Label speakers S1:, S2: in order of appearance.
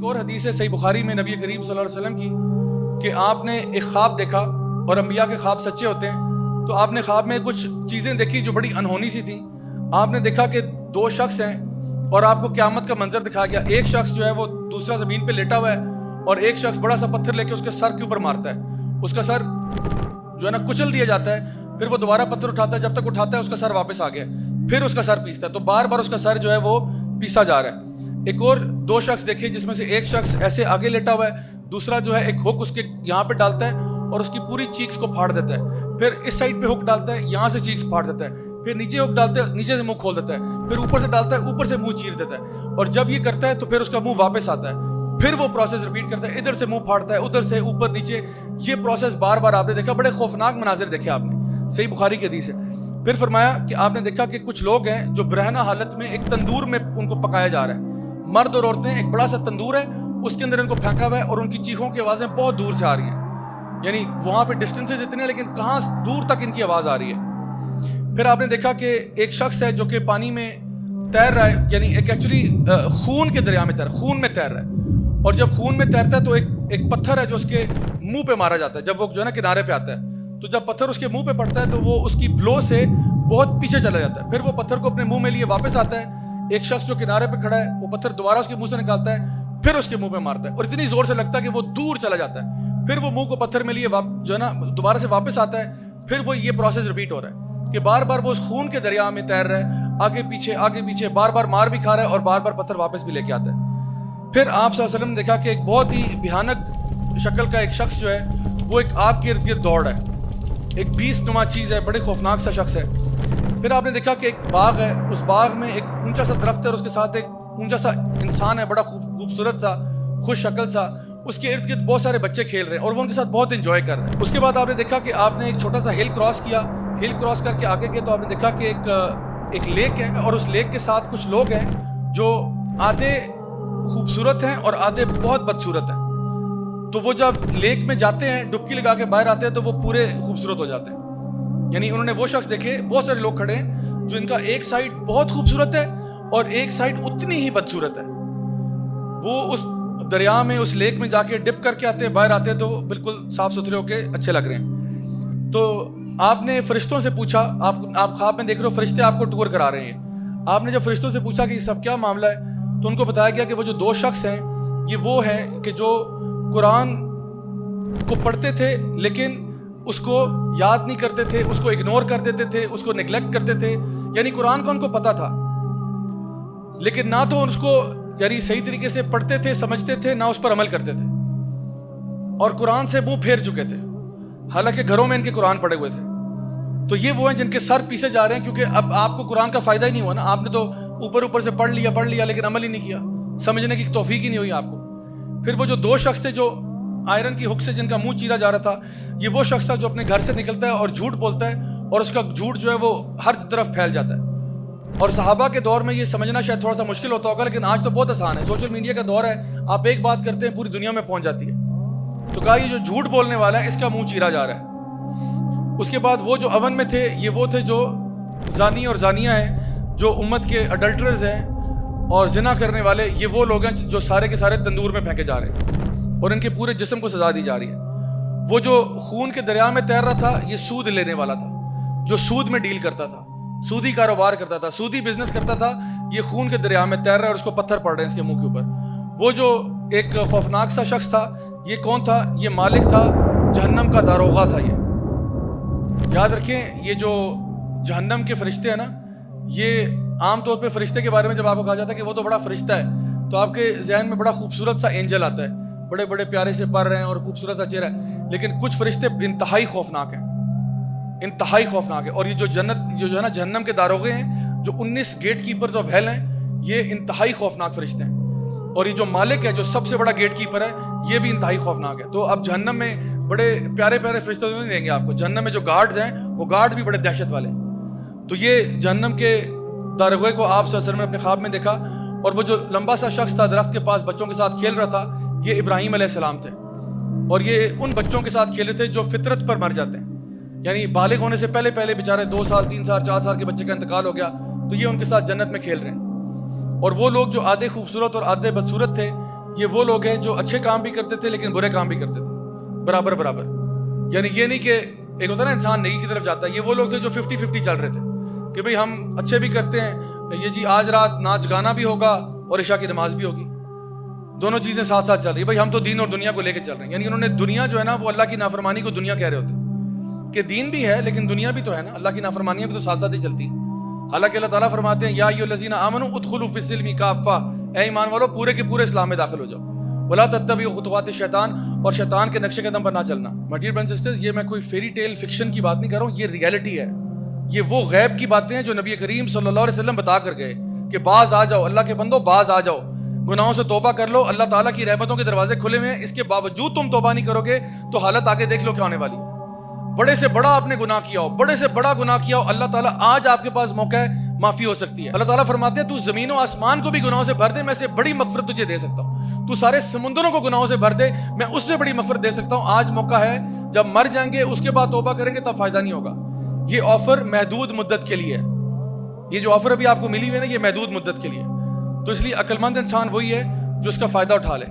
S1: ایک اور حدیث ہے صحیح بخاری میں نبی کریم صلی اللہ علیہ وسلم کی کہ آپ نے ایک خواب دیکھا، اور انبیاء کے خواب سچے ہوتے ہیں، تو آپ نے خواب میں کچھ چیزیں دیکھی جو بڑی انہونی سی تھیں. آپ نے دیکھا کہ دو شخص ہیں اور آپ کو قیامت کا منظر دکھایا گیا. ایک شخص جو ہے وہ دوسرا زمین پہ لیٹا ہوا ہے اور ایک شخص بڑا سا پتھر لے کے اس کے سر کے اوپر مارتا ہے. اس کا سر جو ہے نا کچل دیا جاتا ہے، پھر وہ دوبارہ پتھر اٹھاتا ہے، جب تک اٹھاتا ہے اس کا سر واپس آ گیا، پھر اس کا سر پیستا ہے. تو بار بار اس کا سر جو ہے وہ پیسا جا رہا ہے. ایک اور دو شخص دیکھے جس میں سے ایک شخص ایسے آگے لیٹا ہوا ہے، دوسرا جو ہے ایک ہک اس کے یہاں پہ ڈالتا ہے اور اس کی پوری چیکس کو پھاڑ دیتا ہے. پھر اس سائڈ پہ ہک ڈالتا ہے، یہاں سے چیکس پھاڑ دیتا ہے. پھر نیچے ہک ڈالتا ہے، نیچے سے منہ کھول دیتا ہے. پھر اوپر سے ڈالتا ہے، اوپر سے منہ چیر دیتا ہے. اور جب یہ کرتا ہے تو پھر اس کا منہ واپس آتا ہے. پھر وہ پروسیس ریپیٹ کرتا ہے، ادھر سے منہ پھاڑتا ہے، ادھر سے اوپر نیچے. یہ پروسیس بار بار آپ نے دیکھا. بڑے خوفناک مناظر دیکھے آپ نے، صحیح بخاری کی حدیث ہے. پھر فرمایا کہ آپ نے دیکھا کہ کچھ لوگ ہیں جو برہنہ حالت میں ایک تندور میں ان کو پکایا جا رہا ہے. مرد اور عورتیں، ایک بڑا سا تندور ہے، اس کے اندر ان کو پھینکا ہوا ہے اور ان کی چیخوں کی آوازیں بہت دور سے آ رہی ہیں. یعنی وہاں پہ ڈسٹینسز اتنے ہیں لیکن کہاں دور تک ان کی آواز آ رہی ہے. پھر آپ نے دیکھا کہ ایک شخص ہے جو کہ پانی میں تیر رہا ہے، یعنی ایک ایکچولی خون کے دریا میں خون میں تیر رہا ہے. اور جب خون میں تیرتا ہے تو ایک پتھر ہے جو اس کے منہ پہ مارا جاتا ہے. جب وہ جو ہے نا کنارے پہ آتا ہے تو جب پتھر اس کے منہ پہ پڑتا ہے تو وہ اس کی بلو سے بہت پیچھے چلا جاتا ہے. پھر وہ پتھر کو اپنے منہ میں لیے واپس آتا ہے. ایک شخص جو کنارے پہ کھڑا ہے وہ پتھر دوبارہ اس کے منہ سے نکالتا ہے، پھر اس کے منہ پہ مارتا ہے اور اتنی زور سے لگتا ہے کہ وہ دور چلا جاتا ہے. پھر وہ منہ کو پتھر میں لیے جو ہے نا دوبارہ سے واپس آتا ہے. پھر وہ یہ پروسیس ریپیٹ ہو رہا ہے کہ بار بار وہ اس خون کے دریا میں تیر رہا ہے، آگے پیچھے بار بار مار بھی کھا رہا ہے اور بار بار پتھر واپس بھی لے کے آتا ہے. پھر آپ صلی اللہ علیہ وسلم نے دیکھا کہ ایک بہت ہی بھیانک شکل کا ایک شخص جو ہے وہ ایک آگ کے ارد گرد دوڑ رہا ہے. ایک بیس نما چیز ہے، بڑے خوفناک سا شخص ہے. پھر آپ نے دیکھا کہ ایک باغ ہے، اس باغ میں ایک اونچا سا درخت ہے اور اس کے ساتھ ایک اونچا سا انسان ہے، بڑا خوبصورت سا، خوش شکل سا. اس کے ارد گرد بہت سارے بچے کھیل رہے ہیں اور وہ ان کے ساتھ بہت انجوائے کر رہے ہیں. اس کے بعد آپ نے دیکھا کہ آپ نے ایک چھوٹا سا ہل کراس کیا. ہل کراس کر کے آگے گئے تو آپ نے دیکھا کہ ایک لیک ہے اور اس لیک کے ساتھ کچھ لوگ ہیں جو آدھے خوبصورت ہیں اور آدھے بہت بدصورت ہیں. تو وہ جب لیک میں جاتے ہیں ڈبکی لگا کے باہر آتے ہیں تو وہ پورے خوبصورت ہو جاتے ہیں. یعنی انہوں نے وہ شخص دیکھے، بہت سارے لوگ کھڑے ہیں جو ان کا ایک سائڈ بہت خوبصورت ہے اور ایک سائڈ اتنی ہی بدصورت ہے. وہ اس دریا میں اس لیک میں جا کے ڈپ کر کے آتے ہیں، باہر آتے ہیں تو بالکل صاف ستھرے ہو کے اچھے لگ رہے ہیں. تو آپ نے فرشتوں سے پوچھا، آپ خواب میں دیکھ رہے ہو فرشتے آپ کو ٹور کرا رہے ہیں. آپ نے جب فرشتوں سے پوچھا کہ یہ سب کیا معاملہ ہے تو ان کو بتایا گیا کہ وہ جو دو شخص ہیں یہ وہ ہیں کہ جو قرآن کو پڑھتے تھے لیکن اس کو یاد نہیں کرتے تھے، اس کو اگنور کر دیتے تھے، اس کو نیگلیکٹ کرتے تھے. یعنی قرآن کو ان کو پتا تھا لیکن نہ تو اس کو یعنی صحیح طریقے سے پڑھتے تھے، سمجھتے تھے، نہ اس پر عمل کرتے تھے اور قرآن سے منہ پھیر چکے تھے حالانکہ گھروں میں ان کے قرآن پڑھے ہوئے تھے. تو یہ وہ ہیں جن کے سر پیسے جا رہے ہیں کیونکہ اب آپ کو قرآن کا فائدہ ہی نہیں ہوا نا. آپ نے تو اوپر سے پڑھ لیا لیکن عمل ہی نہیں کیا، سمجھنے کی توفیق ہی نہیں ہوئی آپ کو. پھر وہ جو دو شخص تھے جو آئرن کی ہک سے جن کا منہ چیرا جا رہا تھا، یہ وہ شخص تھا جو اپنے گھر سے نکلتا ہے اور جھوٹ بولتا ہے اور اس کا جھوٹ جو ہے وہ ہر طرف پھیل جاتا ہے. اور صحابہ کے دور میں یہ سمجھنا شاید تھوڑا سا مشکل ہوتا ہوگا لیکن آج تو بہت آسان ہے. سوشل میڈیا کا دور ہے، آپ ایک بات کرتے ہیں پوری دنیا میں پہنچ جاتی ہے. تو کہا یہ جو جھوٹ بولنے والا ہے اس کا منہ چیرا جا رہا ہے. اس کے بعد وہ جو اون میں تھے یہ وہ تھے جو زانی اور زانیہ ہیں، جو امت کے اڈلٹرز ہیں اور زنا کرنے والے. یہ وہ لوگ ہیں جو سارے کے سارے تندور میں پھینکے جا رہے ہیں اور ان کے پورے جسم کو سزا دی جا رہی ہے. وہ جو خون کے دریا میں تیر رہا تھا یہ سود لینے والا تھا، جو سود میں ڈیل کرتا تھا، سودی کاروبار کرتا تھا، سودی بزنس کرتا تھا. یہ خون کے دریا میں تیر رہا ہے اور اس کو پتھر پڑ رہے ہیں اس کے منہ کے اوپر. وہ جو ایک خوفناک سا شخص تھا یہ کون تھا؟ یہ مالک تھا، جہنم کا داروغہ تھا. یہ یاد رکھیں، یہ جو جہنم کے فرشتے ہیں نا، یہ عام طور پہ فرشتے کے بارے میں جب آپ کو کہا جاتا ہے کہ وہ تو بڑا فرشتہ ہے تو آپ کے ذہن میں بڑا خوبصورت سا اینجل آتا ہے، بڑے بڑے پیارے سے پر رہے ہیں اور خوبصورت سا چہرہ ہے. لیکن کچھ فرشتے انتہائی خوفناک ہیں، انتہائی خوفناک ہے. اور یہ جو جو ہے نا جہنم کے داروغے ہیں، جو 19 گیٹ کیپرز آف ہیل ہیں، یہ انتہائی خوفناک فرشتے ہیں. اور یہ جو مالک ہے جو سب سے بڑا گیٹ کیپر ہے یہ بھی انتہائی خوفناک ہے. تو اب جہنم میں بڑے پیارے پیارے فرشتے نہیں دیں گے آپ کو. جہنم میں جو گارڈز ہیں وہ گارڈ بھی بڑے دہشت والے. تو یہ جہنم کے داروغے کو آپ صلی اللہ علیہ وسلم نے اپنے خواب میں دیکھا. اور وہ جو لمبا سا شخص تھا درخت کے پاس بچوں کے ساتھ کھیل رہا تھا، یہ ابراہیم علیہ السلام تھے. اور یہ ان بچوں کے ساتھ کھیلے تھے جو فطرت پر مر جاتے ہیں. یعنی بالغ ہونے سے پہلے بیچارے 2 سال 3 سال 4 سال کے بچے کا انتقال ہو گیا تو یہ ان کے ساتھ جنت میں کھیل رہے ہیں. اور وہ لوگ جو آدھے خوبصورت اور آدھے بدصورت تھے یہ وہ لوگ ہیں جو اچھے کام بھی کرتے تھے لیکن برے کام بھی کرتے تھے برابر برابر. یعنی یہ نہیں کہ ایک ہوتا ہے نا انسان نیکی کی طرف جاتا ہے, یہ وہ لوگ تھے جو 50-50 چل رہے تھے کہ بھئی ہم اچھے بھی کرتے ہیں, یہ جی آج رات ناچ گانا بھی ہوگا اور عشاء کی نماز بھی ہوگی, دونوں چیزیں ساتھ ساتھ چل رہی ہیں. بھئی ہم تو دین اور دنیا کو لے کے چل رہے ہیں. یعنی انہوں نے دنیا جو ہے نا وہ اللہ کی نافرمانی کو دنیا کہہ رہے ہوتے ہیں کہ دین بھی ہے لیکن دنیا بھی تو ہے نا, اللہ کی نافرمانیاں بھی تو ساتھ ساتھ ہی چلتی ہیں. حالانکہ اللہ تعالیٰ فرماتے ہیں یا ایھا الذین آمنوا ادخلوا فی السلم کافہ, اے ایمان والو پورے کے پورے اسلام میں داخل ہو جاؤ. ولا تتبعوا خطوات الشیطان, اور شیطان کے نقش قدم پر نہ چلنا. My dear brothers and sisters, یہ میں کوئی فیری ٹیل فکشن کی بات نہیں کر رہا ہوں, یہ ریئلٹی ہے. یہ وہ غیب کی باتیں ہیں جو نبی کریم صلی اللہ علیہ وسلم بتا کر گئے کہ باز آ جاؤ, اللہ کے بندو باز آ جاؤ, گناہوں سے توبہ کر لو, اللہ تعالیٰ کی رحمتوں کے دروازے کھلے ہوئے ہیں. اس کے باوجود تم توبہ نہیں کرو گے تو حالت آگے دیکھ لو کیا ہونے والی ہے. بڑے سے بڑا آپ نے گناہ کیا ہو, بڑے سے بڑا گناہ کیا ہو, اللہ تعالیٰ آج آپ کے پاس موقع ہے, معافی ہو سکتی ہے. اللہ تعالیٰ فرماتے ہیں تو زمین و آسمان کو بھی گناہوں سے بھر دے, میں سے بڑی مغفرت تجھے دے سکتا ہوں. تو سارے سمندروں کو گناہوں سے بھر دے, میں اس سے بڑی مغفرت دے سکتا ہوں. آج موقع ہے, جب مر جائیں گے اس کے بعد توبہ کریں گے تب فائدہ نہیں ہوگا. یہ آفر محدود مدت کے لیے ہے. یہ جو آفر ابھی آپ کو ملی ہوئی ہے نا, یہ محدود مدت کے لیے. تو اس لیے عقل مند انسان وہی ہے جو اس کا فائدہ اٹھا لے.